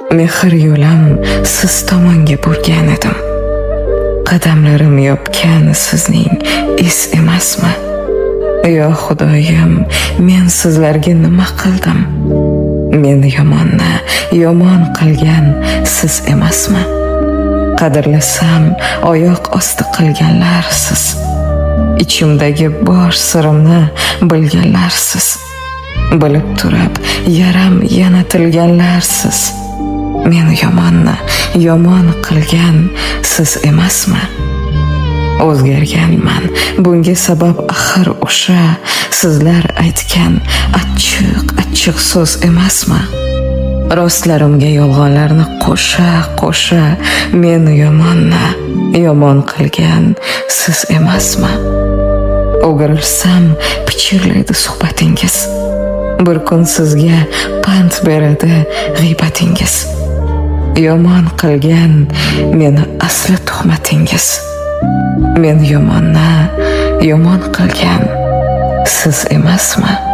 Mehr yo'lim siz tomonga burgan edim. Qadamlarim yopgan sizning is emasmi? Yo Xudoyim, men sizlarga nima qildim? Men yomon qilgan siz emasmi? Qadrlasam oyoq osti qilganlar siz. Ichimdagi bor sirimni bilganlar siz. Bilib turib yaram yana tilganlar siz. Men yomon qilgan siz emasmi? O'zgarganman, bunga sabab axir o'sha sizlar aytgan achchiq so'z emasmi? Rostlarimga yolg'onlarni qo'sha men yomon qilgan siz emasmi? O'girilsam pichirlaydi suhbatingiz. Bir kun sizga pand beradi g'iybatingiz. Yomon qilgan meni asli tuhmatingiz. Men yomon qilgan siz emasmi?